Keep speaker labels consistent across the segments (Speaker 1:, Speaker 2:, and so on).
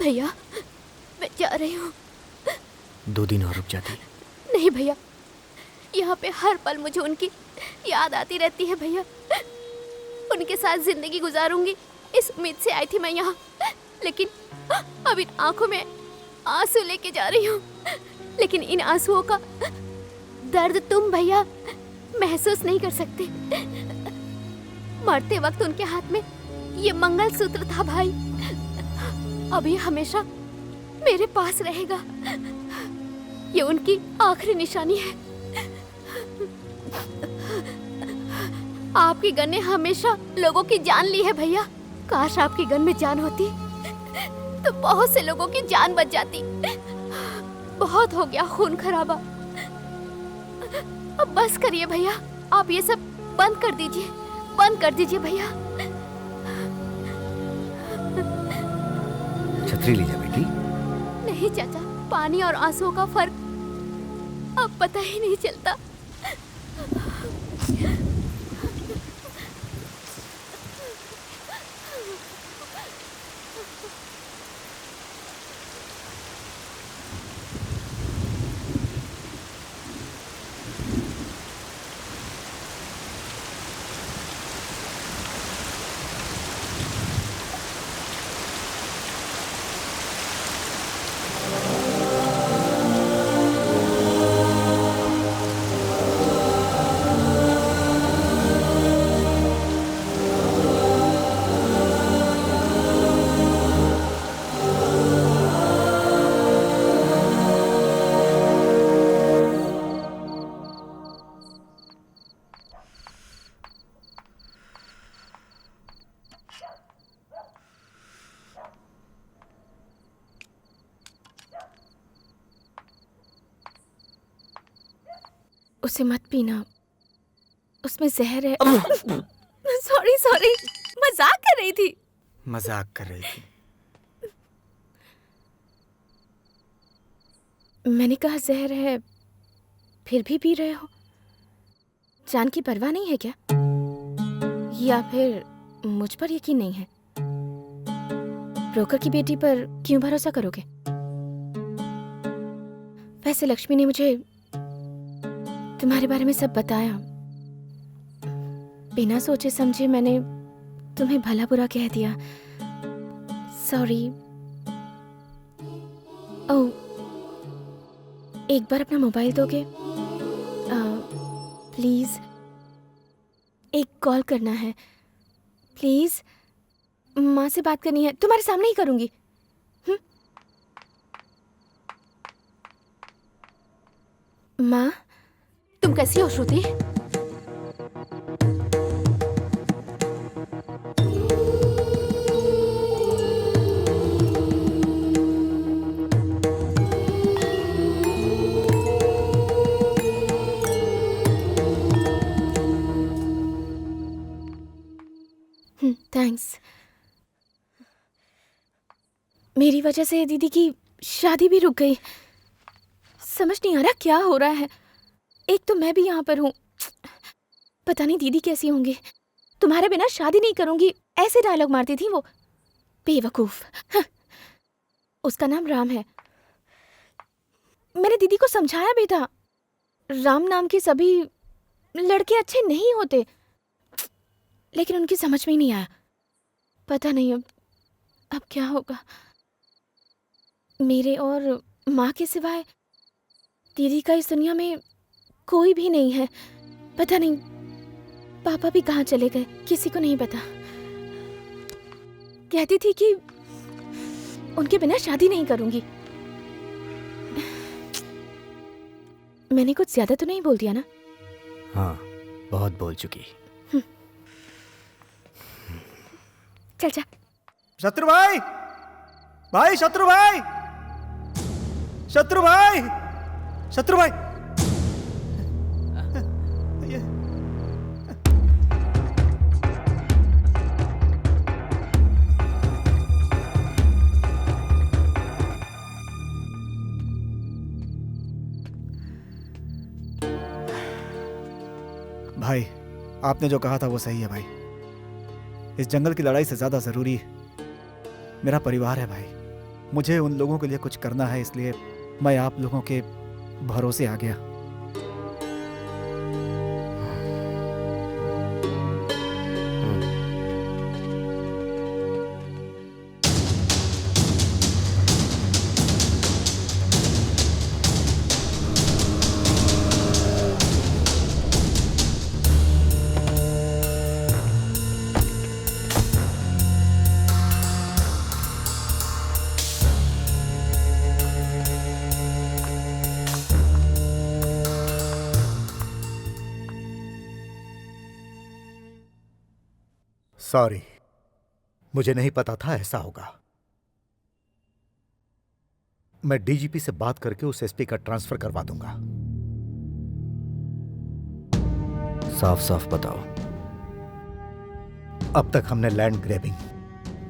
Speaker 1: भैया मैं जा रही हूँ।
Speaker 2: 2 दिन और रुक जाती।
Speaker 1: नहीं भैया, यहाँ पे हर पल मुझे उनकी याद आती रहती है भैया। उनके साथ जिंदगी गुजारूंगी इस उम्मीद से आई थी मैं यहाँ, लेकिन अब इन आंखों में आंसू लेके जा रही हूँ। लेकिन इन आंसुओं का दर्द तुम भैया महसूस नहीं कर सकते। मरते वक्त उनके हाथ में ये मंगलसूत्र था भाई, अब ये हमेशा मेरे पास रहेगा। ये उनकी आखिरी निशानी है। आपकी गन ने हमेशा लोगों की जान ली है भैया। काश आपकी गन में जान होती तो बहुत से लोगों की जान बच जाती। बहुत हो गया खून खराबा, अब बस करिए भैया। आप ये सब बंद कर दीजिए, बंद कर दीजिए भैया।
Speaker 2: छतरी लीजिए बेटी।
Speaker 1: नहीं चाचा, पानी और आंसुओं का फर्क अब पता ही नहीं चलता। उसे मत पीना, उसमें जहर है। सॉरी सॉरी, मजाक कर रही थी।
Speaker 2: मजाक कर रही थी।
Speaker 1: मैंने कहा जहर है, फिर भी पी रहे हो। जान की परवाह नहीं है क्या? या फिर मुझ पर यकीन नहीं है? ब्रोकर की बेटी पर क्यों भरोसा करोगे? वैसे लक्ष्मी ने मुझे तुम्हारे बारे में सब बताया। बिना सोचे समझे मैंने तुम्हें भला बुरा कह दिया। सॉरी। ओह, एक बार अपना मोबाइल दोगे? प्लीज, एक कॉल करना है प्लीज। माँ से बात करनी है, तुम्हारे सामने ही करूंगी। माँ, तुम कैसी हो श्रुति? थैंक्स। मेरी वजह से दीदी की शादी भी रुक गई। समझ नहीं आ रहा क्या हो रहा है। एक तो मैं भी यहाँ पर हूँ, पता नहीं दीदी कैसी होंगी। तुम्हारे बिना शादी नहीं करूंगी, ऐसे डायलॉग मारती थी वो, बेवकूफ। उसका नाम राम है। मैंने दीदी को समझाया भी था, राम नाम के सभी लड़के अच्छे नहीं होते, लेकिन उनकी समझ में ही नहीं आया। पता नहीं अब क्या होगा। मेरे और माँ के सिवाय दीदी का इस दुनिया में कोई भी नहीं है। पता नहीं पापा भी कहाँ चले गए, किसी को नहीं पता। कहती थी कि उनके बिना शादी नहीं करूंगी। मैंने कुछ ज्यादा तो नहीं बोल दिया ना?
Speaker 2: हाँ, बहुत बोल चुकी।
Speaker 1: चल जा।
Speaker 3: शत्रु भाई, भाई शत्रु भाई, शत्रु भाई, शत्रु भाई। भाई, आपने जो कहा था वो सही है भाई। इस जंगल की लड़ाई से ज्यादा जरूरी मेरा परिवार है भाई। मुझे उन लोगों के लिए कुछ करना है, इसलिए मैं आप लोगों के भरोसे आ गया।
Speaker 4: सॉरी, मुझे नहीं पता था ऐसा होगा। मैं डीजीपी से बात करके उस एसपी का ट्रांसफर करवा दूंगा।
Speaker 2: साफ साफ बताओ।
Speaker 4: अब तक हमने लैंड ग्रैबिंग,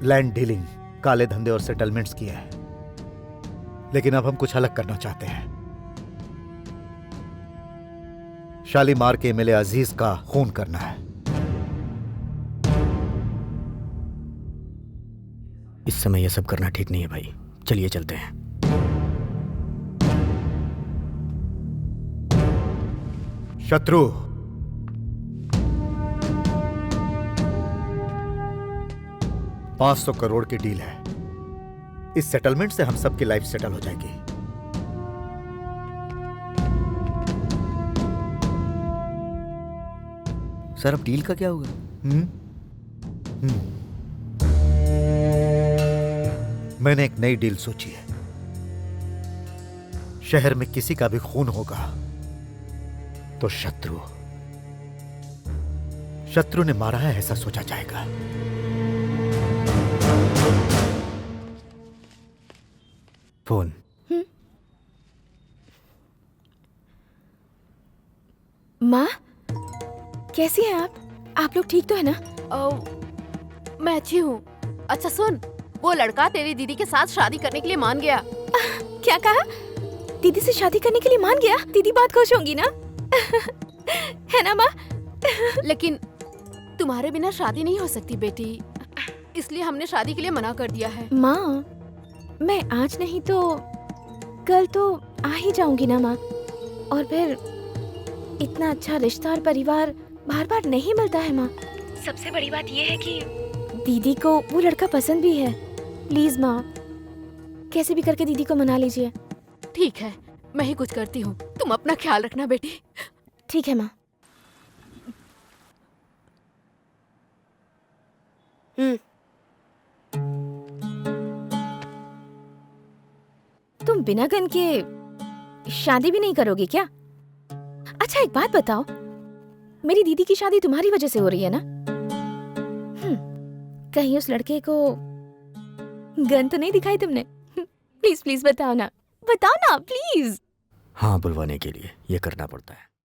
Speaker 4: लैंड डीलिंग, काले धंधे और सेटलमेंट्स किए हैं, लेकिन अब हम कुछ अलग करना चाहते हैं। शालीमार के एमएलए अजीज का खून करना है।
Speaker 2: इस समय यह सब करना ठीक नहीं है भाई, चलिए चलते हैं।
Speaker 4: शत्रु, $500 करोड़ की डील है। इस सेटलमेंट से हम सबकी लाइफ सेटल हो जाएगी।
Speaker 2: सर अब डील का क्या होगा?
Speaker 4: मैंने एक नई डील सोची है। शहर में किसी का भी खून होगा तो शत्रु ने मारा है ऐसा सोचा जाएगा।
Speaker 2: फोन।
Speaker 5: माँ, कैसी हैं आप? आप लोग ठीक तो है ना?
Speaker 1: मैं अच्छी हूँ। अच्छा सुन, वो लड़का तेरी दीदी के साथ शादी करने के लिए मान गया।
Speaker 5: क्या कहा? दीदी से शादी करने के लिए मान गया? दीदी बहुत खुश होंगी ना? है ना माँ?
Speaker 1: लेकिन तुम्हारे बिना शादी नहीं हो सकती बेटी, इसलिए हमने शादी के लिए मना कर दिया है।
Speaker 5: माँ, मैं आज नहीं तो कल तो आ ही जाऊंगी ना माँ। और फिर इतना अच्छा रिश्ता और परिवार बार बार नहीं मिलता है माँ। सबसे बड़ी बात ये है कि दीदी को वो लड़का पसंद भी है। प्लीज माँ, कैसे भी करके दीदी को मना लीजिए।
Speaker 1: ठीक है, मैं ही कुछ करती हूँ, तुम अपना ख्याल रखना बेटी।
Speaker 5: ठीक है माँ। तुम बिना गन के शादी भी नहीं करोगी क्या? अच्छा एक बात बताओ, मेरी दीदी की शादी तुम्हारी वजह से हो रही है ना? कहीं उस लड़के को गन तो नहीं दिखाई तुमने? प्लीज प्लीज बताओ ना, बताओ ना प्लीज।
Speaker 2: हाँ, बुलवाने के लिए ये करना पड़ता है।